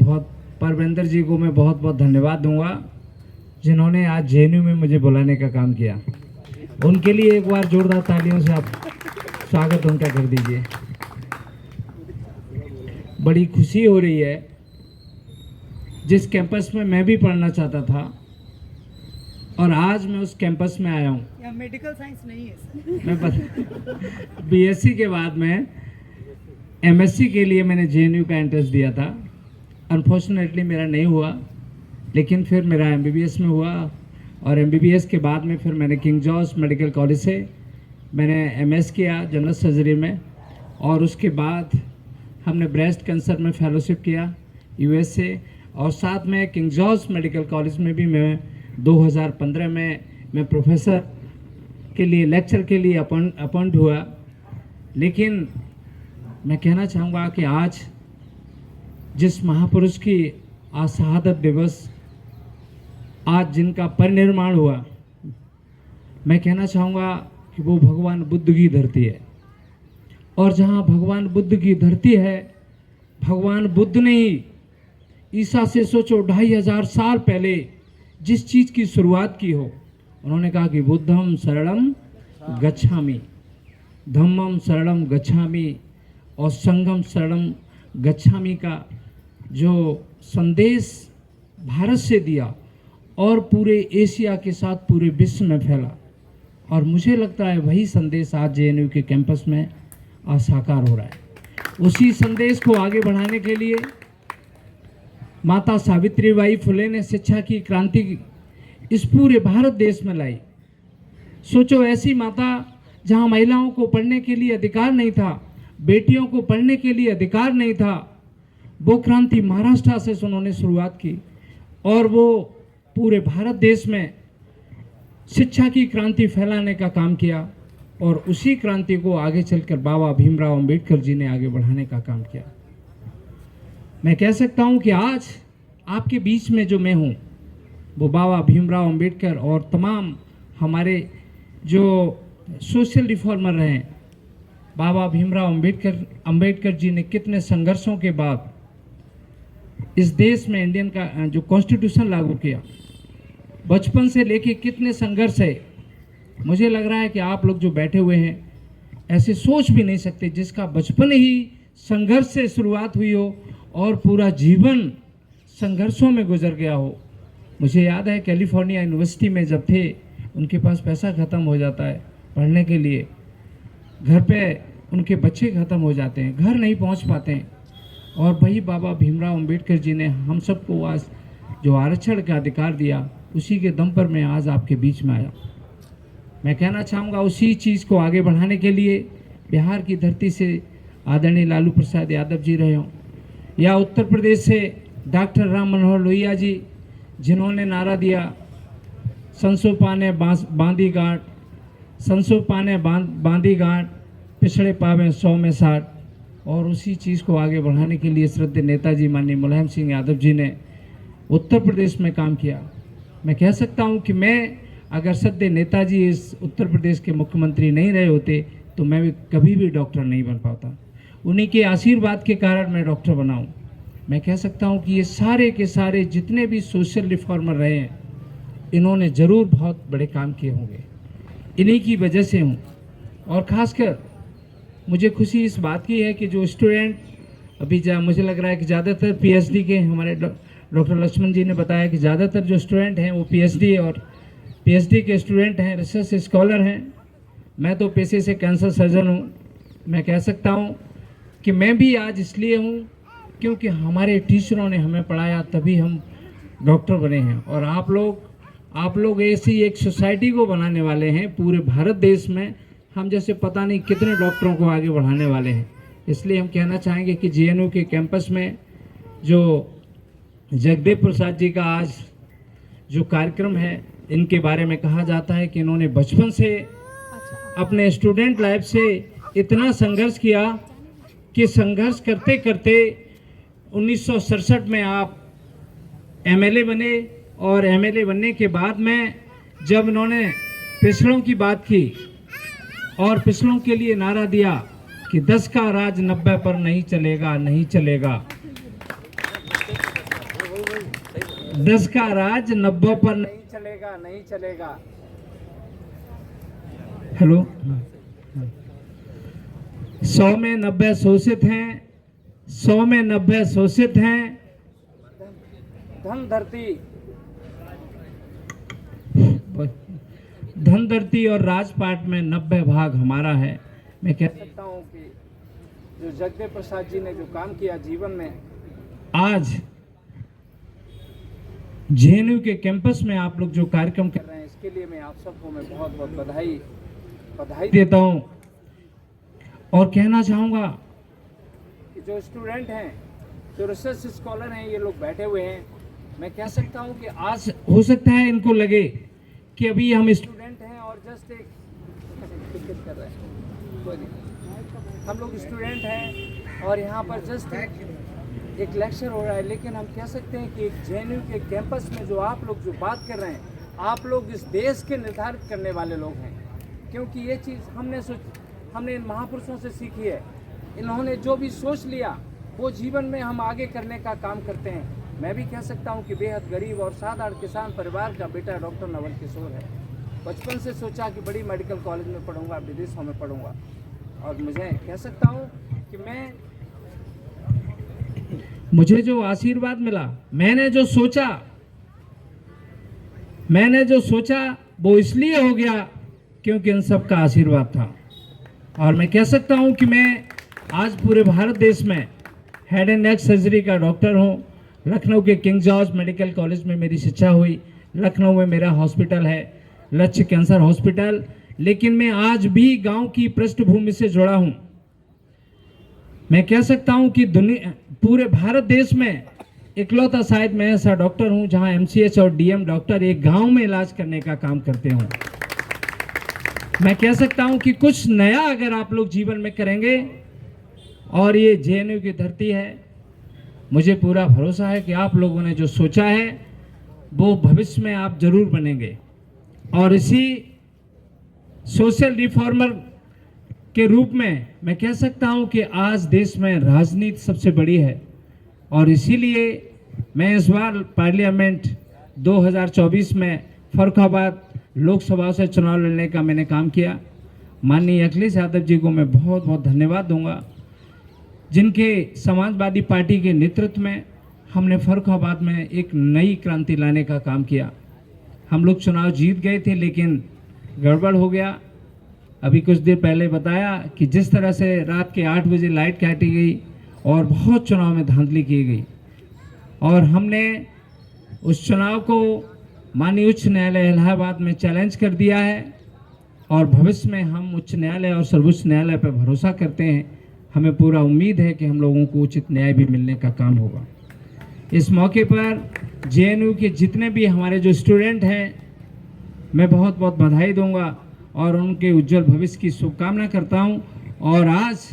परविंदर जी को मैं बहुत बहुत धन्यवाद दूंगा जिन्होंने आज जेएनयू में मुझे बुलाने का काम किया। उनके लिए एक बार जोरदार तालियों से आप स्वागत उनका कर दीजिए। बड़ी खुशी हो रही है, जिस कैंपस में मैं भी पढ़ना चाहता था और आज मैं उस कैंपस में आया हूँ। या मेडिकल साइंस नहीं है सर। मैं बीएससी के बाद में एमएससी के लिए मैंने जेएनयू का एंट्रेंस दिया था। अनफॉर्चुनेटली मेरा नहीं हुआ, लेकिन फिर मेरा एमबीबीएस में हुआ और एमबीबीएस के बाद में फिर मैंने किंग जॉर्ज मेडिकल कॉलेज से मैंने एमएस किया जनरल सर्जरी में, और उसके बाद हमने ब्रेस्ट कैंसर में फेलोशिप किया यूएस से, और साथ में किंग जॉर्ज मेडिकल कॉलेज में भी मैं 2015 में मैं प्रोफेसर के लिए लेक्चर के लिए अपॉइंट हुआ। लेकिन मैं कहना चाहूँगा कि आज जिस महापुरुष की आज शहादत दिवस, आज जिनका परिनिर्माण हुआ, मैं कहना चाहूँगा कि वो भगवान बुद्ध की धरती है। और जहाँ भगवान बुद्ध की धरती है, भगवान बुद्ध ने ही ईसा से सोचो 2500 साल पहले जिस चीज़ की शुरुआत की हो, उन्होंने कहा कि बुद्धम शरणम गच्छामि, धम्मम शरणम गच्छामि और संघम शरणम गच्छामि का जो संदेश भारत से दिया और पूरे एशिया के साथ पूरे विश्व में फैला, और मुझे लगता है वही संदेश आज जेएनयू के कैंपस में आज साकार हो रहा है। उसी संदेश को आगे बढ़ाने के लिए माता सावित्रीबाई फुले ने शिक्षा की क्रांति इस पूरे भारत देश में लाई। सोचो, ऐसी माता जहां महिलाओं को पढ़ने के लिए अधिकार नहीं था, बेटियों को पढ़ने के लिए अधिकार नहीं था, वो क्रांति महाराष्ट्र से उन्होंने शुरुआत की और वो पूरे भारत देश में शिक्षा की क्रांति फैलाने का काम किया, और उसी क्रांति को आगे चलकर बाबा भीमराव अंबेडकर जी ने आगे बढ़ाने का काम किया। मैं कह सकता हूं कि आज आपके बीच में जो मैं हूं, वो बाबा भीमराव अंबेडकर और तमाम हमारे जो सोशल रिफॉर्मर रहे हैं, बाबा भीमराव अंबेडकर जी ने कितने संघर्षों के बाद इस देश में इंडियन का जो कॉन्स्टिट्यूशन लागू किया, बचपन से लेके कितने संघर्ष है। मुझे लग रहा है कि आप लोग जो बैठे हुए हैं ऐसे सोच भी नहीं सकते, जिसका बचपन ही संघर्ष से शुरुआत हुई हो और पूरा जीवन संघर्षों में गुजर गया हो। मुझे याद है कैलिफोर्निया यूनिवर्सिटी में जब थे, उनके पास पैसा ख़त्म हो जाता है पढ़ने के लिए, घर पे उनके बच्चे ख़त्म हो जाते हैं, घर नहीं पहुंच पाते हैं, और वही बाबा भीमराव अंबेडकर जी ने हम सबको आज जो आरक्षण का अधिकार दिया, उसी के दम पर मैं आज आपके बीच में आया। मैं कहना चाहूँगा उसी चीज़ को आगे बढ़ाने के लिए बिहार की धरती से आदरणीय लालू प्रसाद यादव जी रहे हों, या उत्तर प्रदेश से डॉक्टर राम मनोहर लोहिया जी, जिन्होंने नारा दिया संसो पाने बांधी गांठ, संसो पाने बांधी गांठ, पिछड़े पावे 100 में 60, और उसी चीज़ को आगे बढ़ाने के लिए श्रद्धेय नेताजी माननीय मुलायम सिंह यादव जी ने उत्तर प्रदेश में काम किया। मैं कह सकता हूं कि मैं अगर श्रद्धेय नेताजी इस उत्तर प्रदेश के मुख्यमंत्री नहीं रहे होते तो मैं भी कभी भी डॉक्टर नहीं बन पाता। उन्हीं के आशीर्वाद के कारण मैं डॉक्टर बना हूं। मैं कह सकता हूं कि ये सारे के सारे जितने भी सोशल रिफॉर्मर रहे हैं, इन्होंने ज़रूर बहुत बड़े काम किए होंगे, इन्हीं की वजह से हूँ। और ख़ासकर मुझे खुशी इस बात की है कि जो स्टूडेंट अभी मुझे लग रहा है कि ज़्यादातर पीएचडी के, हमारे डॉक्टर लक्ष्मण जी ने बताया कि ज़्यादातर जो स्टूडेंट हैं वो पीएचडी के स्टूडेंट हैं, रिसर्च स्कॉलर हैं। मैं तो पेशे से कैंसर सर्जन हूँ। मैं कह सकता हूँ कि मैं भी आज इसलिए हूँ क्योंकि हमारे टीचरों ने हमें पढ़ाया, तभी हम डॉक्टर बने हैं। और आप लोग ऐसी एक सोसाइटी को बनाने वाले हैं पूरे भारत देश में, हम जैसे पता नहीं कितने डॉक्टरों को आगे बढ़ाने वाले हैं। इसलिए हम कहना चाहेंगे कि जेएनयू के कैंपस में जो जगदेव प्रसाद जी का आज जो कार्यक्रम है, इनके बारे में कहा जाता है कि इन्होंने बचपन से अपने स्टूडेंट लाइफ से इतना संघर्ष किया कि संघर्ष करते करते 1967 में आप एमएलए बने, और एमएलए बनने के बाद में जब इन्होंने पिछड़ों की बात की और पिछड़ों के लिए नारा दिया कि 10 का राज 90 पर नहीं चलेगा, नहीं चलेगा, 10 का राज 90 पर नहीं चलेगा, नहीं चलेगा। हेलो, 100 में 90 शोषित हैं, 100 में 90 शोषित हैं। धन धरती और राजपाट में 90 भाग हमारा है। मैं कह सकता हूँ कि जो जगदेव प्रसाद जी ने जो काम किया जीवन में, आज जेएनयू के कैंपस में आप लोग जो कार्यक्रम कर रहे हैं, इसके लिए मैं आप सबको मैं बहुत बहुत बधाई देता हूं। और कहना चाहूंगा कि जो स्टूडेंट हैं, जो रिसर्च स्कॉलर हैं, ये लोग बैठे हुए हैं, मैं कह सकता हूं कि आज हो सकता है इनको लगे कि अभी हम स्टूडेंट हैं और जस्ट एक कर रहे हैं, कोई नहीं, हम लोग स्टूडेंट हैं और यहाँ पर जस्ट एक लेक्चर हो रहा है, लेकिन हम कह सकते हैं कि एक जेएनयू के कैंपस में जो आप लोग जो बात कर रहे हैं, आप लोग इस देश के निर्धारित करने वाले लोग हैं। क्योंकि ये चीज़ हमने इन महापुरुषों से सीखी है। इन्होंने जो भी सोच लिया वो जीवन में हम आगे करने का काम करते हैं। मैं भी कह सकता हूँ कि बेहद गरीब और साधारण किसान परिवार का बेटा डॉक्टर नवल किशोर है। बचपन से सोचा कि बड़ी मेडिकल कॉलेज में पढ़ूंगा, विदेशों में पढ़ूंगा, और मुझे कह सकता हूँ कि मुझे जो आशीर्वाद मिला, मैंने जो सोचा वो इसलिए हो गया क्योंकि इन सब का आशीर्वाद था। और मैं कह सकता हूं कि मैं आज पूरे भारत देश में हेड एंड नेक सर्जरी का डॉक्टर हूं। लखनऊ के किंग जॉर्ज मेडिकल कॉलेज में मेरी शिक्षा हुई। लखनऊ में मेरा हॉस्पिटल है, लक्ष्य कैंसर हॉस्पिटल। लेकिन मैं आज भी गांव की पृष्ठभूमि से जुड़ा हूं। मैं कह सकता हूं कि पूरे भारत देश में इकलौता शायद मैं ऐसा डॉक्टर हूं जहां एमसीएच और डीएम डॉक्टर एक गांव में इलाज करने का काम करते हों। मैं कह सकता हूं कि कुछ नया अगर आप लोग जीवन में करेंगे, और ये जेएनयू की धरती है, मुझे पूरा भरोसा है कि आप लोगों ने जो सोचा है वो भविष्य में आप जरूर बनेंगे। और इसी सोशल रिफॉर्मर के रूप में मैं कह सकता हूं कि आज देश में राजनीति सबसे बड़ी है, और इसीलिए मैं इस बार पार्लियामेंट 2024 में फर्रुखाबाद लोकसभा से चुनाव लड़ने का मैंने काम किया। माननीय अखिलेश यादव जी को मैं बहुत बहुत धन्यवाद दूंगा, जिनके समाजवादी पार्टी के नेतृत्व में हमने फर्रुखाबाद में एक नई क्रांति लाने का काम किया। हम लोग चुनाव जीत गए थे, लेकिन गड़बड़ हो गया। अभी कुछ देर पहले बताया कि जिस तरह से रात के 8 बजे लाइट काटी गई और बहुत चुनाव में धांधली की गई, और हमने उस चुनाव को माननीय उच्च न्यायालय इलाहाबाद में चैलेंज कर दिया है। और भविष्य में हम उच्च न्यायालय और सर्वोच्च न्यायालय पर भरोसा करते हैं। हमें पूरा उम्मीद है कि हम लोगों को उचित न्याय भी मिलने का काम होगा। इस मौके पर जेएनयू के जितने भी हमारे जो स्टूडेंट हैं, मैं बहुत बहुत बधाई दूंगा और उनके उज्जवल भविष्य की शुभकामना करता हूं। और आज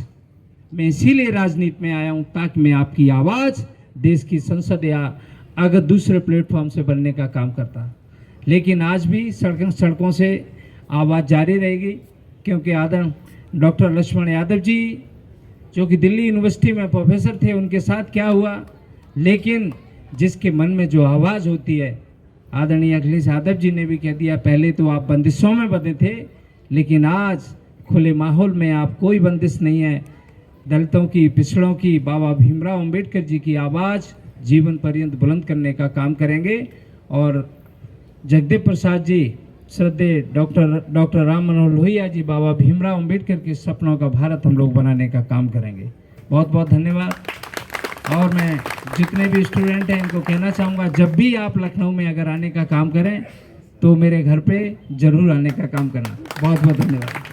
मैं इसीलिए राजनीति में आया हूं ताकि मैं आपकी आवाज़ देश की संसद या अगर दूसरे प्लेटफॉर्म से बनने का काम करता। लेकिन आज भी सड़कों से आवाज़ जारी रहेगी, क्योंकि आदरणीय डॉक्टर लक्ष्मण यादव जी जो कि दिल्ली यूनिवर्सिटी में प्रोफेसर थे, उनके साथ क्या हुआ, लेकिन जिसके मन में जो आवाज़ होती है, आदरणीय अखिलेश यादव जी ने भी कह दिया, पहले तो आप बंदिशों में बंधे थे, लेकिन आज खुले माहौल में आप कोई बंदिश नहीं है। दलितों की, पिछड़ों की, बाबा भीमराव अंबेडकर जी की आवाज़ जीवन पर्यंत बुलंद करने का काम करेंगे। और जगदेव प्रसाद जी, श्रद्धेय डॉक्टर राम मनोहर लोहिया जी, बाबा भीमराव अंबेडकर के सपनों का भारत हम लोग बनाने का काम करेंगे। बहुत बहुत धन्यवाद। और मैं जितने भी स्टूडेंट हैं इनको कहना चाहूँगा, जब भी आप लखनऊ में अगर आने का काम करें तो मेरे घर पे ज़रूर आने का काम करना। बहुत बहुत धन्यवाद।